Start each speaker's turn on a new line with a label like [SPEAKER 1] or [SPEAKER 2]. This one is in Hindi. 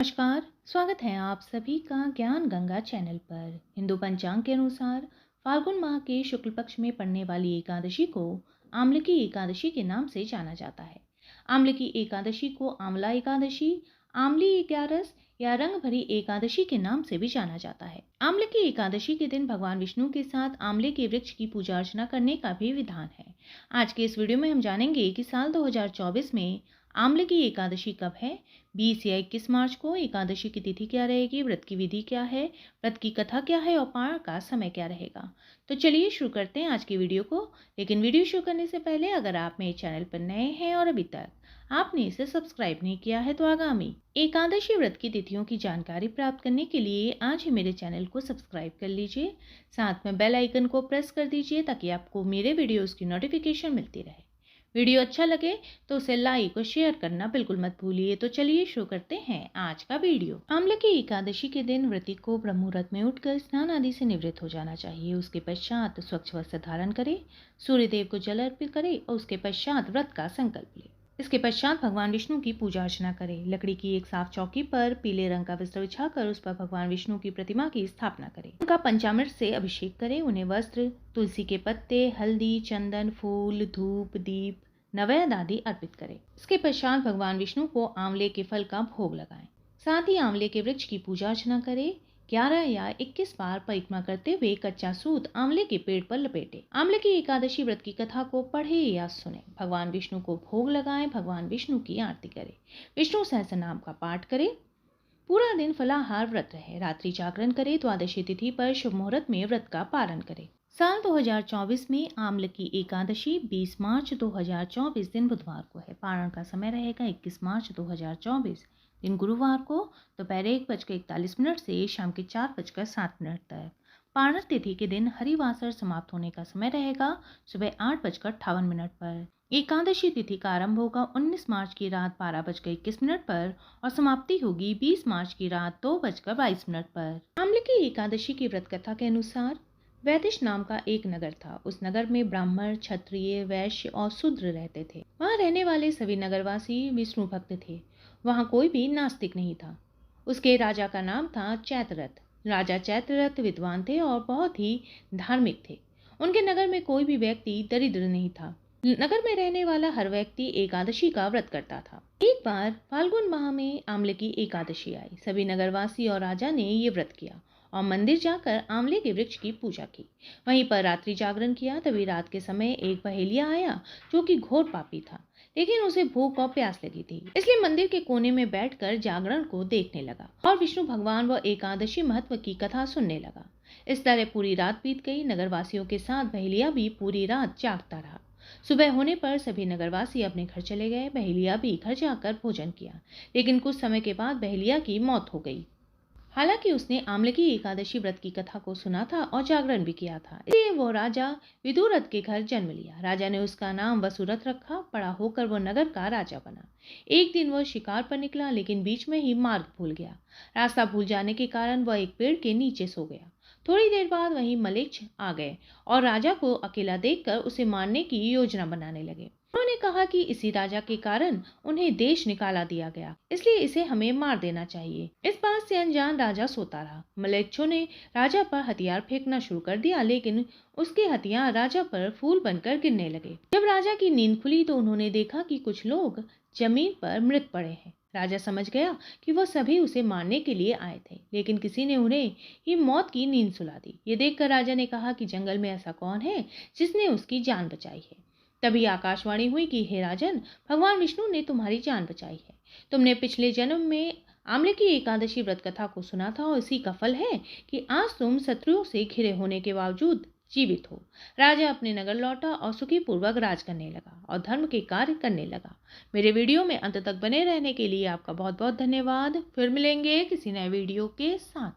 [SPEAKER 1] नमस्कार। स्वागत है आप सभी का ज्ञान गंगा चैनल पर। हिंदू पंचांग के अनुसार फाल्गुन माह के शुक्ल पक्ष में पड़ने वाली एकादशी को आम्लकी एकादशी के नाम से जाना जाता है। आम्लकी एकादशी को आंवला एकादशी, आंवली एकादश या रंग भरी एकादशी के नाम से भी जाना जाता है। आम्लकी एकादशी के दिन भगवान विष्णु के साथ आंवले के वृक्ष की पूजा अर्चना करने का भी विधान है। आज के इस वीडियो में हम जानेंगे कि साल 2024 में आम्लकी एकादशी कब है, 20 या 21 मार्च को एकादशी की तिथि क्या रहेगी, व्रत की विधि क्या है, व्रत की कथा क्या है और पारण का समय क्या रहेगा। तो चलिए शुरू करते हैं आज की वीडियो को। लेकिन वीडियो शुरू करने से पहले अगर आप मेरे चैनल पर नए हैं और अभी तक आपने इसे सब्सक्राइब नहीं किया है तो आगामी एकादशी व्रत की तिथियों की जानकारी प्राप्त करने के लिए आज ही मेरे चैनल को सब्सक्राइब कर लीजिए। साथ में बेल आइकन को प्रेस कर दीजिए ताकि आपको मेरे वीडियोज़ की नोटिफिकेशन मिलती रहे। वीडियो अच्छा लगे तो उसे लाइक और शेयर करना बिल्कुल मत भूलिए। तो चलिए शुरू करते हैं आज का वीडियो। आम्लकी एकादशी के दिन व्रती को ब्रह्म मुहूर्त में उठकर स्नान आदि से निवृत्त हो जाना चाहिए। उसके पश्चात स्वच्छ वस्त्र धारण करे, सूर्य देव को जल अर्पित करे और उसके पश्चात व्रत का संकल्प ले। इसके पश्चात भगवान विष्णु की पूजा अर्चना करे। लकड़ी की एक साफ चौकी पर पीले रंग का वस्त्र बिछाकर उस पर भगवान विष्णु की प्रतिमा की स्थापना करे। उनका पंचामृत से अभिषेक करे। उन्हें वस्त्र, तुलसी के पत्ते, हल्दी, चंदन, फूल, धूप, दीप, नैवेद्य आदि अर्पित करें। इसके पश्चात भगवान विष्णु को आंवले के फल का भोग लगाएं। साथ ही आंवले के वृक्ष की पूजा अर्चना करें। 11 या 21 बार परिक्रमा करते हुए कच्चा सूत आंवले के पेड़ पर लपेटे। आंवले की एकादशी व्रत की कथा को पढ़े या सुने। भगवान विष्णु को भोग लगाएं। भगवान विष्णु की आरती करें। विष्णु सहस्त्र नाम का पाठ करें। पूरा दिन फलाहार व्रत रहे। रात्रि जागरण करे। द्वादशी तिथि पर शुभ मुहूर्त में व्रत का पारण करे। साल 2024 में आम्लकी एकादशी 20 मार्च 2024 दिन बुधवार को है। पारण का समय रहेगा 21 मार्च 2024 दिन गुरुवार को दोपहर 1:41 से शाम के 4:07 तक। पारण तिथि के दिन हरिवासर समाप्त होने का समय रहेगा सुबह 8:58 पर। एकादशी तिथि का आरंभ होगा 19 मार्च की रात 12:21 पर और समाप्ति होगी 20 मार्च की रात 2:22 पर। आम्लकी एकादशी की व्रत कथा के अनुसार वैदिश नाम का एक नगर था। उस नगर में ब्राह्मण, क्षत्रिय, वैश्य और शूद्र रहते थे। वहां रहने वाले सभी नगरवासी विष्णु भक्त थे। वहां कोई भी नास्तिक नहीं था। उसके राजा का नाम था चैत्ररथ। राजा चैत्ररथ विद्वान थे और बहुत ही धार्मिक थे। उनके नगर में कोई भी व्यक्ति दरिद्र नहीं था। नगर में रहने वाला हर व्यक्ति एकादशी का व्रत करता था। एक बार फाल्गुन माह में आम्लकी एकादशी आई। सभी नगरवासी और राजा ने ये व्रत किया और मंदिर जाकर आंवले के वृक्ष की पूजा की। वहीं पर रात्रि जागरण किया। तभी रात के समय एक बहेलिया आया जो कि घोर पापी था, लेकिन उसे भूख और प्यास लगी थी, इसलिए मंदिर के कोने में बैठकर जागरण को देखने लगा और विष्णु भगवान व एकादशी महत्व की कथा सुनने लगा। इस तरह पूरी रात बीत गई। नगरवासियों के साथ बहेलिया भी पूरी रात जागता रहा। सुबह होने पर सभी नगरवासी अपने घर चले गए। बहेलिया भी घर जाकर भोजन किया, लेकिन कुछ समय के बाद बहेलिया की मौत हो गई। हालांकि उसने आम्लकी एकादशी व्रत की कथा को सुना था और जागरण भी किया था, इसलिए वो राजा विदुरथ के घर जन्म लिया। राजा ने उसका नाम वसुरथ रखा। बड़ा होकर वो नगर का राजा बना। एक दिन वह शिकार पर निकला, लेकिन बीच में ही मार्ग भूल गया। रास्ता भूल जाने के कारण वह एक पेड़ के नीचे सो गया। थोड़ी देर बाद वहीं मलेच्छ आ गए और राजा को अकेला देखकर उसे मारने की योजना बनाने लगे। उन्होंने कहा कि इसी राजा के कारण उन्हें देश निकाला दिया गया, इसलिए इसे हमें मार देना चाहिए। इस बात से अनजान राजा सोता रहा। मलेच्छों ने राजा पर हथियार फेंकना शुरू कर दिया, लेकिन उसके हथियार राजा पर फूल बनकर गिरने लगे। जब राजा की नींद खुली तो उन्होंने देखा कि कुछ लोग जमीन पर मृत पड़े हैं। राजा समझ गया कि वह सभी उसे मारने के लिए आए थे, लेकिन किसी ने उन्हें ही मौत की नींद सुला दी। ये देखकर राजा ने कहा कि जंगल में ऐसा कौन है जिसने उसकी जान बचाई है। तभी आकाशवाणी हुई कि हे राजन, भगवान विष्णु ने तुम्हारी जान बचाई है। तुमने पिछले जन्म में आम्लकी एकादशी व्रत कथा को सुना था और इसी का फल है कि आज तुम शत्रुओं से घिरे होने के बावजूद जीवित हो। राजा अपने नगर लौटा और सुखी पूर्वक राज करने लगा और धर्म के कार्य करने लगा। मेरे वीडियो में अंत तक बने रहने के लिए आपका बहुत बहुत धन्यवाद। फिर मिलेंगे किसी नए वीडियो के साथ।